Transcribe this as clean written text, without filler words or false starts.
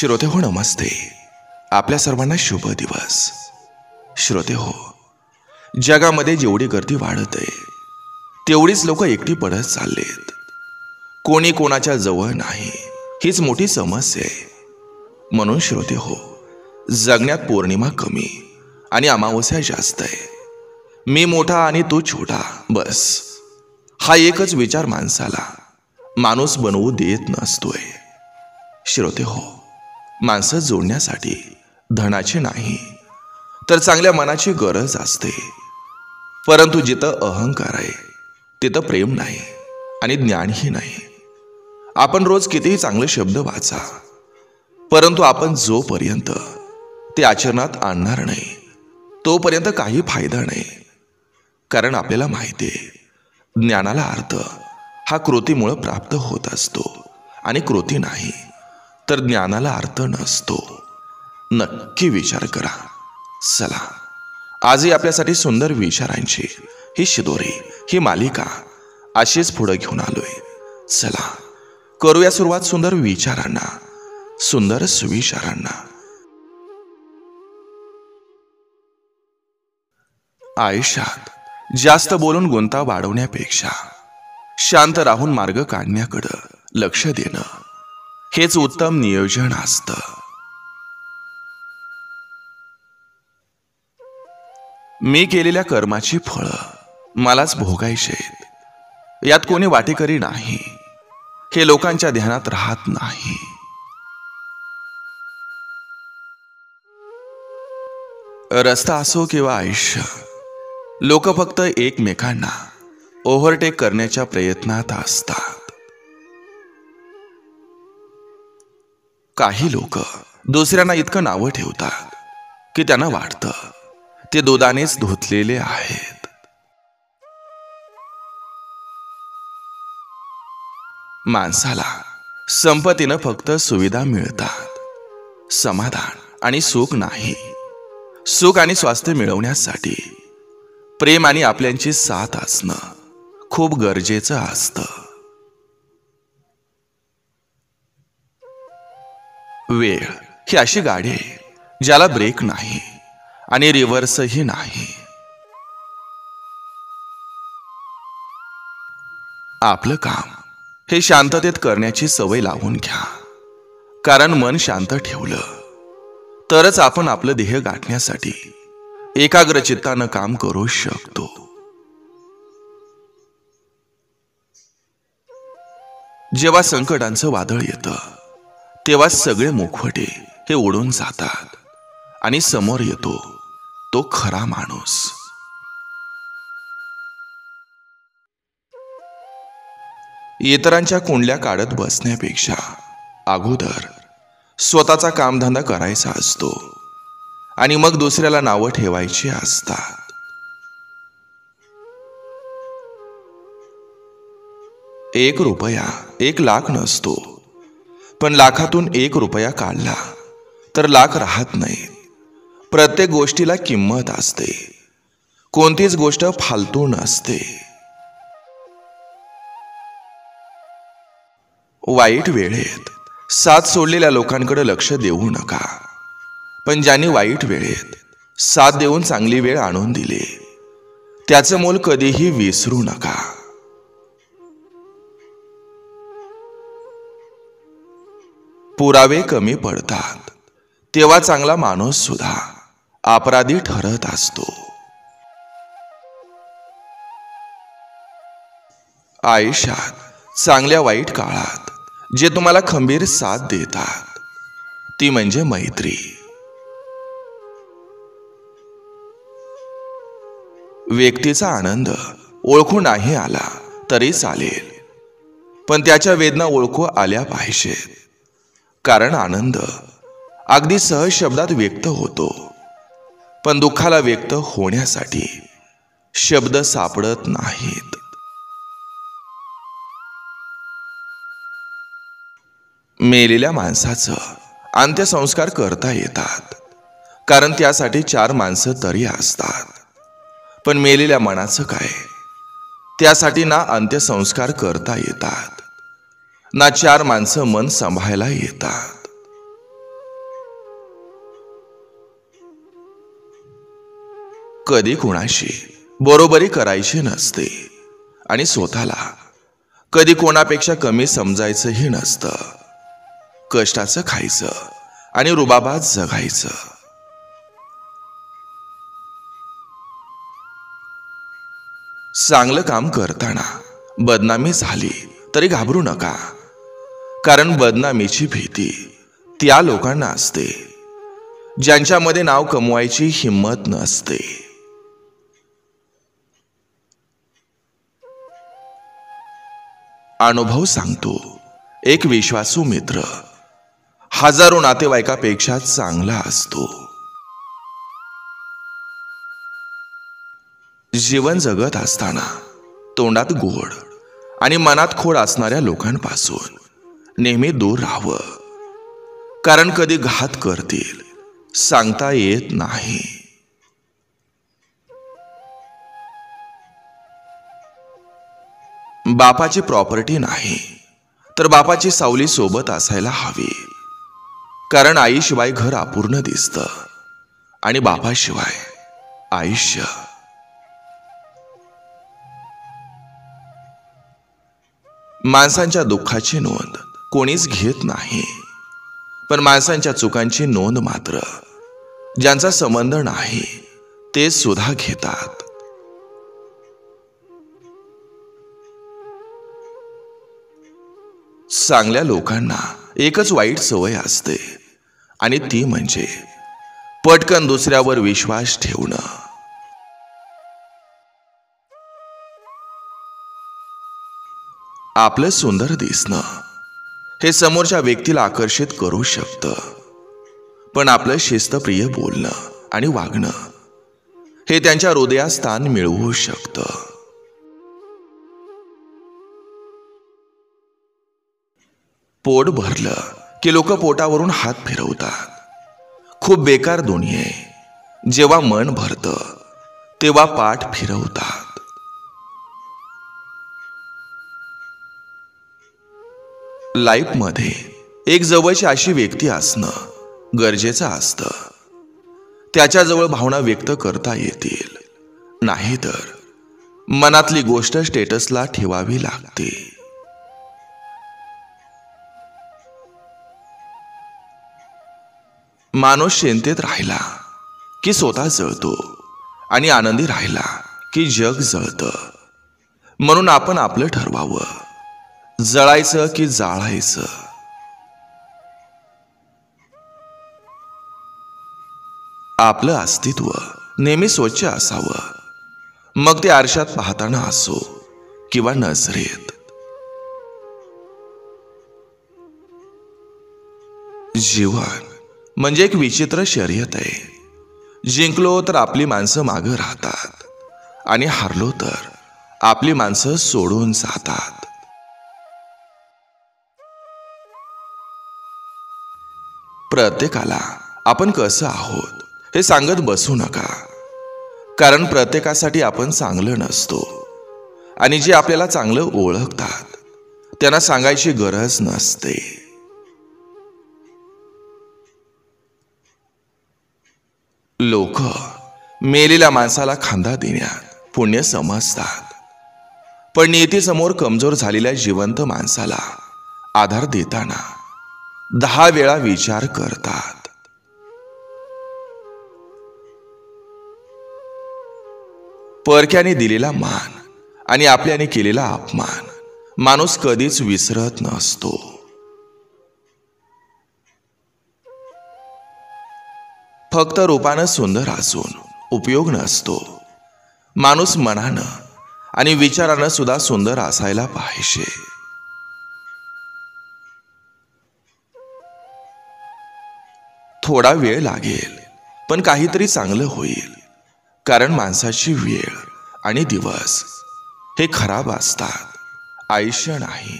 श्रोते हो, नमस्ते. आपल्या सर्वांना शुभ दिवस. श्रोते हो, जगामध्ये जेवढी गर्दी वाढत आहे तेवढीच लोक एकटी पडत चाललेत. कोणी कोणाच्या जवळ नाही, हीच मोठी समस्या आहे. म्हणून श्रोते हो, जगण्यात पौर्णिमा कमी आणि अमावस्या जास्त आहे. मी मोठा आणि तू छोटा, बस हा एकच विचार माणसाला माणूस बनवू देत नसतोय. श्रोते हो, माणसं जोडण्यासाठी धनाची नाही तर चांगल्या मनाची गरज असते. परंतु जिथं अहंकार आहे तिथं प्रेम नाही आणि ज्ञानही नाही. आपण रोज कितीही चांगले शब्द वाचा, परंतु आपण जोपर्यंत ते आचरणात आणणार नाही तोपर्यंत काही फायदा नाही. कारण आपल्याला माहिती आहे, ज्ञानाला अर्थ हा कृतीमुळे प्राप्त होत असतो आणि कृती नाही तर ज्ञानाला अर्थ नसतो. नक्की विचार करा. चला, आजही आपल्यासाठी सुंदर विचारांची ही शिदोरी, ही मालिका अशीच पुढे घेऊन आलोय. चला करूया सुरुवात सुंदर विचारांना, सुंदर सुविचारांना. आयुष्यात जास्त बोलून गुंता वाढवण्यापेक्षा शांत राहून मार्ग काढण्याकडे लक्ष देणं हेच उत्तम नियोजन असतं. मी केलेल्या कर्माची फळं मलाच भोगायची आहेत, यात कोणी वाटेकरी नाही, हे लोकांच्या ध्यानात राहत नाही. रस्ता असो किंवा आयुष्य, लोक फक्त एकमेकांना ओव्हरटेक करण्याच्या प्रयत्नात असतात. काही लोक दुसऱ्यांना इतकं नावं ठेवतात की त्यांना वाटतं ते दुधानेच धुतलेले आहेत. माणसाला संपत्तीनं फक्त सुविधा मिळतात, समाधान आणि सुख नाही. सुख आणि स्वास्थ्य मिळवण्यासाठी प्रेम आणि आपल्यांची साथ असणं खूप गरजेचं असतं. वेळ ही अशी गाडी आहे ज्याला ब्रेक नाही आणि रिव्हर्सही नाही. आपलं काम हे शांततेत करण्याची सवय लावून घ्या. कारण मन शांत ठेवलं तरच आपण आपलं ध्येय गाठण्यासाठी एकाग्र चित्तानं काम करू शकतो. जेव्हा संकटांचं वादळ येतं तेव्हा सगळे मुखवटे हे उडून जातात आणि समोर येतो तो खरा माणूस. इतरांच्या कुंडल्या काढत बसण्यापेक्षा अगोदर स्वतःचा कामधंदा करायचा असतो आणि मग दुसऱ्याला नावं ठेवायची असतात. एक रुपया 1 लाख नसतो, पण लाखातून 1 रुपया काढला तर लाख राहत नाही. प्रत्येक गोष्टीला किंमत असते, कोणतीच गोष्ट फालतू नसते. वाईट वेळेत साथ सोडलेल्या लोकांकडे लक्ष देऊ नका, पण ज्यांनी वाईट वेळेत साथ देऊन चांगली वेळ आणून दिली त्याचं मोल कधीही विसरू नका. पुरावे कमी पडतात तेव्हा चांगला माणूस सुद्धा अपराधी ठरत असतो. आयुष्यात चांगल्या वाईट काळात जे तुम्हाला खंबीर साथ देतात ती म्हणजे मैत्री. व्यक्तीचा आनंद ओळखू नाही आला तरी चालेल, पण त्याच्या वेदना ओळखू आल्या पाहिजेत. कारण आनंद अगदी सहज शब्दात व्यक्त होतो, पण दुःखाला व्यक्त होण्यासाठी शब्द सापडत नाहीत. मेलेल्या माणसाचं अंत्यसंस्कार करता येतात, कारण त्यासाठी 4 माणसं तरी असतात. पण मेलेल्या मनाचं काय, त्यासाठी ना अंत्यसंस्कार करता येतात ना 4 माणसं मन सांभाळायला येतात. कधी कुणाशी बरोबरी करायची नसते आणि स्वतःला कधी कोणापेक्षा कमी समजायचंही नसतं. कष्टाचं खायचं आणि रुबाबात जगायचं. चांगलं काम करताना बदनामी झाली तरी घाबरू नका, कारण बदनामीची भीती त्या लोकांना असते ज्यांच्यामध्ये नाव कमवायची हिंमत नसते. अनुभव सांगतो, एक विश्वासू मित्र हजारो नातेवाईकापेक्षा चांगला असतो. जीवन जगत असताना तोंडात गोड आणि मनात खोड असणाऱ्या लोकांपासून नेहमी दूर राहावं, कारण कधी घात करतील सांगता येत नाही. बापाची प्रॉपर्टी नाही तर बापाची सावली सोबत असायला हवी, कारण आईशिवाय घर अपूर्ण दिसतं आणि बापाशिवाय आयुष्य. माणसांच्या दुःखाची नोंद कोणीच घेत नाही, पण माणसांच्या चुकांची नोंद मात्र ज्यांचा संबंध नाही ते सुद्धा घेतात. चांगल्या लोकांना एकच वाईट सवय असते आणि ती म्हणजे पटकन दुसऱ्यावर विश्वास ठेवणं. आपलं सुंदर दिसणं हे समोरच्या व्यक्तीला आकर्षित करू शकतं, पण आपलं शिस्तप्रिय बोलणं आणि वागणं हे त्यांच्या हृदयात स्थान मिळवू शकतं. पोट भरलं की लोक पोटावरून हात फिरवतात. खूप बेकार दुनिया आहे. जेव्हा मन भरतं तेव्हा पाठ फिरवतात. लाईफमध्ये एक जवळची अशी व्यक्ती असणं गरजेचं असतं. त्याच्याजवळ भावना व्यक्त करता येतील, नाहीतर मनातली गोष्ट स्टेटसला ठेवावी लागते. माणूस चिंतेत राहिला की स्वतः जळतो आणि आनंदी राहिला की जग जळतं. म्हणून आपण आपलं ठरवावं, जळायचं की जाळायचं. आपलं अस्तित्व नेहमी स्वच्छ असावं, मग ते आरशात पाहताना असो किंवा नजरेत. जीवन म्हणजे एक विचित्र शर्यत आहे. जिंकलो तर आपली माणसं मागं राहतात आणि हारलो तर आपली माणसं सोडून जातात. प्रत्येकाला आपण कसं आहोत हे सांगत बसू नका, कारण प्रत्येकासाठी आपण चांगलं नसतो आणि जे आपल्याला चांगलं ओळखतात त्यांना सांगायची गरज नसते. लोक मेलेल्या माणसाला खांदा देण्यात पुण्य समजतात, पण नियतीसमोर कमजोर झालेल्या जिवंत माणसाला आधार देताना 10 वेळा विचार करतात. परक्याने दिलेला मान आणि आपल्याने केलेला अपमान माणूस कधीच विसरत नसतो. फक्त रूपानं सुंदर असून उपयोग नसतो. माणूस मनानं आणि विचारानं सुद्धा सुंदर असायला पाहिजे. थोडा वेळ लागेल, पण काहीतरी चांगलं होईल, कारण माणसाची वेळ आणि दिवस हे खराब असतात, आयुष्य नाही.